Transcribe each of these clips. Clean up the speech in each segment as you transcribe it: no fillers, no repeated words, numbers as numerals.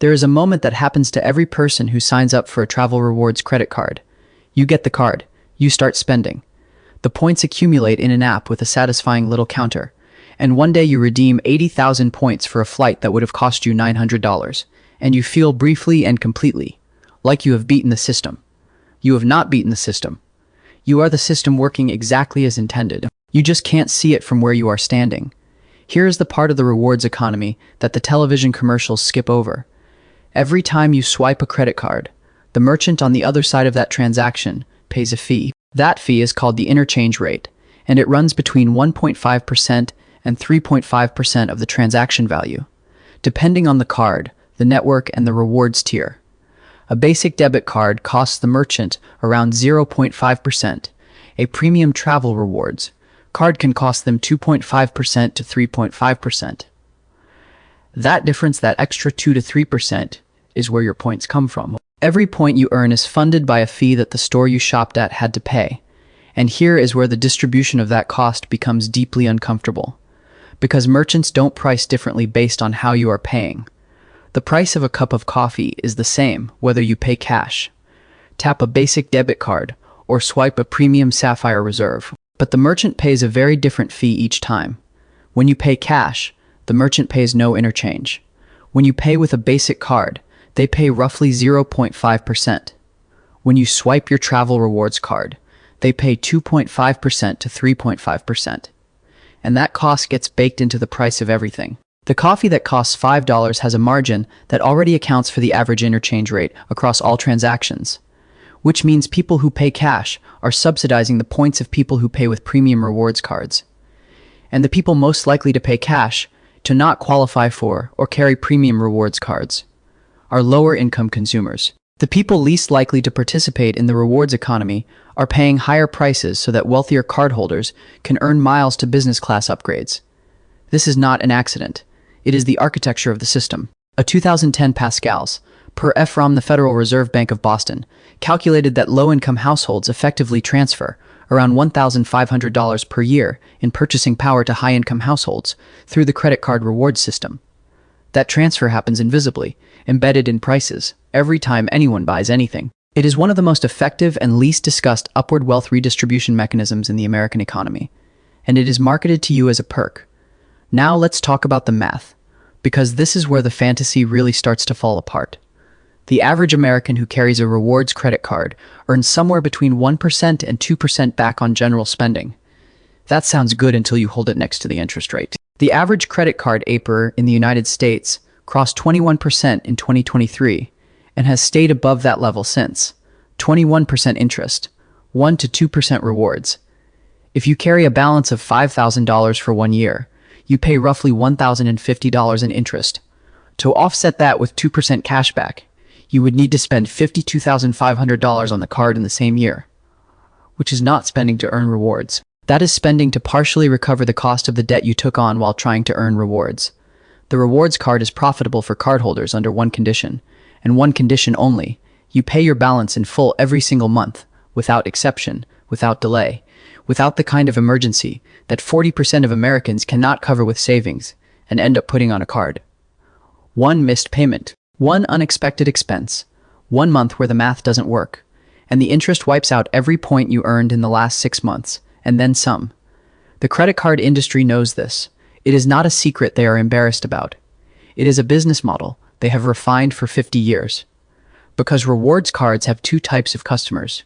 There is a moment that happens to every person who signs up for a travel rewards credit card. You get the card. You start spending. The points accumulate in an app with a satisfying little counter. And one day you redeem 80,000 points for a flight that would have cost you $900. And you feel briefly and completely like you have beaten the system. You have not beaten the system. You are the system working exactly as intended. You just can't see it from where you are standing. Here is the part of the rewards economy that the television commercials skip over. Every time you swipe a credit card, the merchant on the other side of that transaction pays a fee. That fee is called the interchange rate, and it runs between 1.5% and 3.5% of the transaction value, depending on the card, the network, and the rewards tier. A basic debit card costs the merchant around 0.5%. A premium travel rewards card can cost them 2.5% to 3.5%. That difference, that extra 2 to 3%, is where your points come from. Every point you earn is funded by a fee that the store you shopped at had to pay. And here is where the distribution of that cost becomes deeply uncomfortable. Because merchants don't price differently based on how you are paying. The price of a cup of coffee is the same whether you pay cash, tap a basic debit card, or swipe a premium Sapphire Reserve. But the merchant pays a very different fee each time. When you pay cash, the merchant pays no interchange. When you pay with a basic card, they pay roughly 0.5%. When you swipe your travel rewards card, they pay 2.5% to 3.5%. And that cost gets baked into the price of everything. The coffee that costs $5 has a margin that already accounts for the average interchange rate across all transactions, which means people who pay cash are subsidizing the points of people who pay with premium rewards cards. And the people most likely to pay cash to not qualify for or carry premium rewards cards are lower income consumers. The people least likely to participate in the rewards economy are paying higher prices so that wealthier cardholders can earn miles to business class upgrades. This is not an accident. It is the architecture of the system. A 2010 Pascal's, per from the Federal Reserve Bank of Boston, calculated that low-income households effectively transfer around $1,500 per year in purchasing power to high-income households through the credit card rewards system. That transfer happens invisibly, embedded in prices, every time anyone buys anything. It is one of the most effective and least discussed upward wealth redistribution mechanisms in the American economy, and it is marketed to you as a perk. Now let's talk about the math, because this is where the fantasy really starts to fall apart. The average American who carries a rewards credit card earns somewhere between 1% and 2% back on general spending. That sounds good until you hold it next to the interest rate. The average credit card APR in the United States crossed 21% in 2023 and has stayed above that level since. 21% interest, 1 to 2% rewards. If you carry a balance of $5,000 for 1 year, you pay roughly $1,050 in interest. To offset that with 2% cashback, you would need to spend $52,500 on the card in the same year, which is not spending to earn rewards. That is spending to partially recover the cost of the debt you took on while trying to earn rewards. The rewards card is profitable for cardholders under one condition, and one condition only. You pay your balance in full every single month, without exception, without delay, without the kind of emergency that 40% of Americans cannot cover with savings and end up putting on a card. One missed payment, one unexpected expense, 1 month where the math doesn't work, and the interest wipes out every point you earned in the last 6 months, and then some. The credit card industry knows this. It is not a secret they are embarrassed about. It is a business model they have refined for 50 years. Because rewards cards have two types of customers.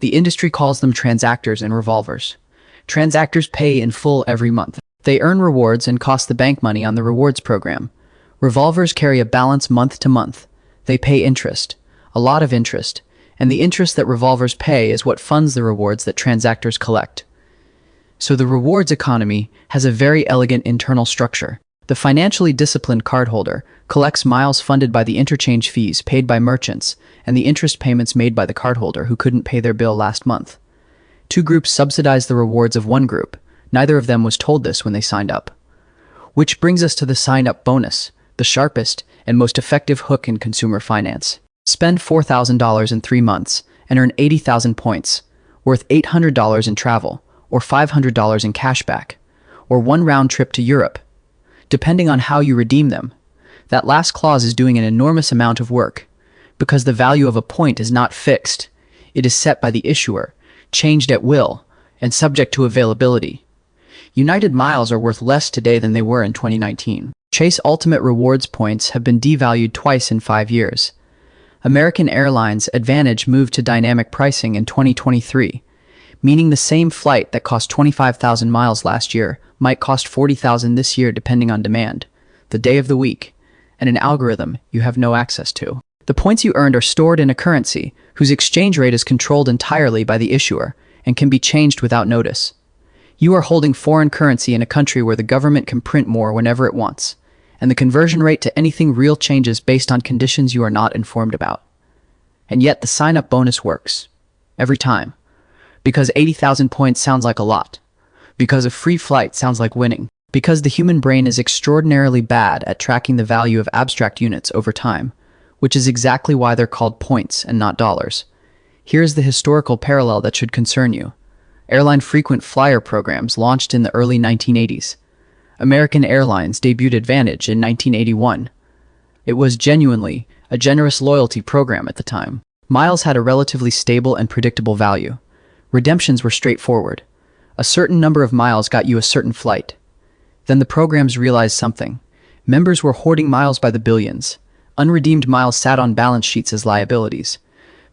The industry calls them transactors and revolvers. Transactors pay in full every month. They earn rewards and cost the bank money on the rewards program. Revolvers carry a balance month to month. They pay interest, a lot of interest, and the interest that revolvers pay is what funds the rewards that transactors collect. So the rewards economy has a very elegant internal structure. The financially disciplined cardholder collects miles funded by the interchange fees paid by merchants and the interest payments made by the cardholder who couldn't pay their bill last month. Two groups subsidize the rewards of one group. Neither of them was told this when they signed up. Which brings us to the sign-up bonus, the sharpest and most effective hook in consumer finance. Spend $4,000 in 3 months and earn 80,000 points, worth $800 in travel, or $500 in cashback, or 1 round trip to Europe. Depending on how you redeem them, That last clause is doing an enormous amount of work, because the value of a point is not fixed. It is set by the issuer, changed at will, and subject to availability. United miles are worth less today than they were in 2019. Chase Ultimate Rewards points have been devalued twice in 5 years. American Airlines Advantage moved to dynamic pricing in 2023, meaning the same flight that cost 25,000 miles last year might cost 40,000 this year depending on demand, the day of the week, and an algorithm you have no access to. The points you earned are stored in a currency whose exchange rate is controlled entirely by the issuer and can be changed without notice. You are holding foreign currency in a country where the government can print more whenever it wants, and the conversion rate to anything real changes based on conditions you are not informed about. And yet the sign-up bonus works. Every time. Because 80,000 points sounds like a lot. Because a free flight sounds like winning. Because the human brain is extraordinarily bad at tracking the value of abstract units over time, which is exactly why they're called points and not dollars. Here's the historical parallel that should concern you. Airline frequent flyer programs launched in the early 1980s. American Airlines debuted Advantage in 1981. It was genuinely a generous loyalty program at the time. Miles had a relatively stable and predictable value. Redemptions were straightforward. A certain number of miles got you a certain flight. Then the programs realized something. Members were hoarding miles by the billions. Unredeemed miles sat on balance sheets as liabilities.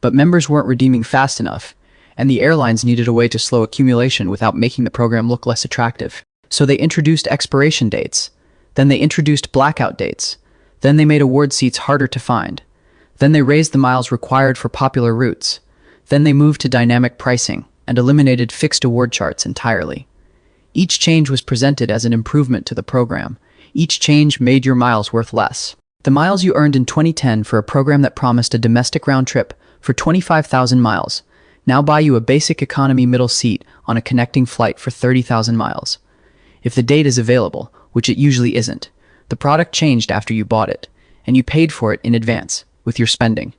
But members weren't redeeming fast enough, and the airlines needed a way to slow accumulation without making the program look less attractive. So they introduced expiration dates. Then they introduced blackout dates. Then they made award seats harder to find. Then they raised the miles required for popular routes. Then they moved to dynamic pricing and eliminated fixed award charts entirely. Each change was presented as an improvement to the program. Each change made your miles worth less. The miles you earned in 2010 for a program that promised a domestic round trip for 25,000 miles now buy you a basic economy middle seat on a connecting flight for 30,000 miles. If the date is available, which it usually isn't, the product changed after you bought it, and you paid for it in advance with your spending.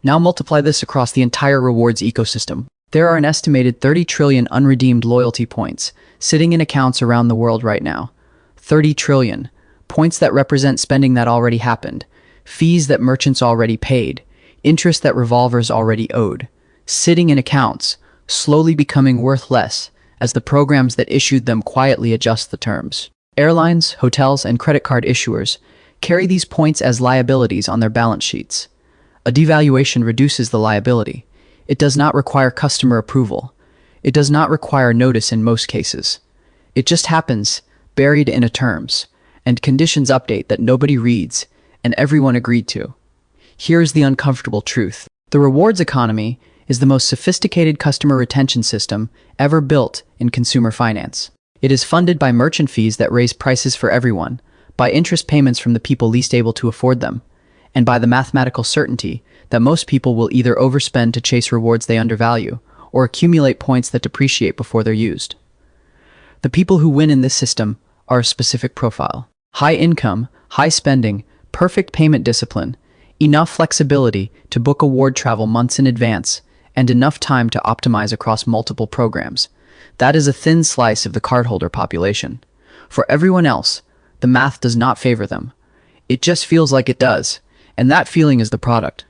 Now multiply this across the entire rewards ecosystem. There are an estimated 30 trillion unredeemed loyalty points sitting in accounts around the world right now. 30 trillion. Points that represent spending that already happened, fees that merchants already paid, interest that revolvers already owed, sitting in accounts, slowly becoming worth less as the programs that issued them quietly adjust the terms. Airlines, hotels, and credit card issuers carry these points as liabilities on their balance sheets. A devaluation reduces the liability. It does not require customer approval. It does not require notice in most cases. It just happens, buried in a terms and conditions update that nobody reads and everyone agreed to. Here's the uncomfortable truth. The rewards economy is the most sophisticated customer retention system ever built in consumer finance. It is funded by merchant fees that raise prices for everyone, by interest payments from the people least able to afford them, and by the mathematical certainty that most people will either overspend to chase rewards they undervalue or accumulate points that depreciate before they're used. The people who win in this system are a specific profile. High income, high spending, perfect payment discipline, enough flexibility to book award travel months in advance, and enough time to optimize across multiple programs. That is a thin slice of the cardholder population. For everyone else, the math does not favor them. It just feels like it does, and that feeling is the product.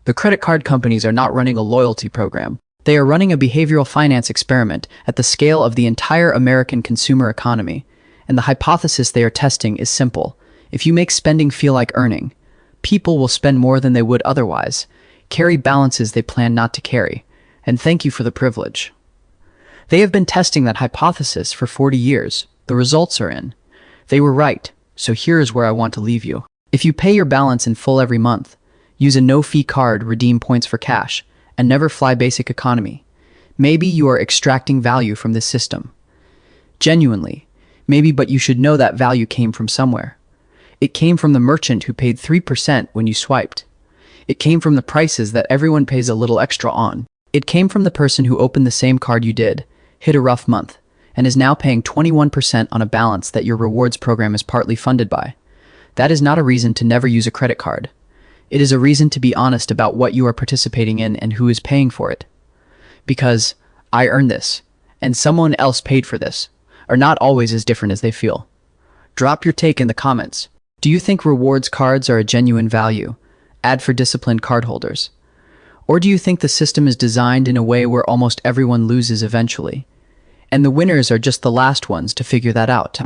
The credit card companies are not running a loyalty program. They are running a behavioral finance experiment at the scale of the entire American consumer economy, and the hypothesis they are testing is simple. If you make spending feel like earning, people will spend more than they would otherwise, carry balances they plan not to carry, and thank you for the privilege. They have been testing that hypothesis for 40 years. The results are in. They were right, so here is where I want to leave you. If you pay your balance in full every month, use a no-fee card, redeem points for cash, and never fly basic economy, maybe you are extracting value from this system. Genuinely, maybe, but you should know that value came from somewhere. It came from the merchant who paid 3% when you swiped. It came from the prices that everyone pays a little extra on. It came from the person who opened the same card you did, hit a rough month, and is now paying 21% on a balance that your rewards program is partly funded by. That is not a reason to never use a credit card. It is a reason to be honest about what you are participating in and who is paying for it. Because I earned this, and someone else paid for this, are not always as different as they feel. Drop your take in the comments. Do you think rewards cards are a genuine value, ad for disciplined cardholders? Or do you think the system is designed in a way where almost everyone loses eventually, and the winners are just the last ones to figure that out?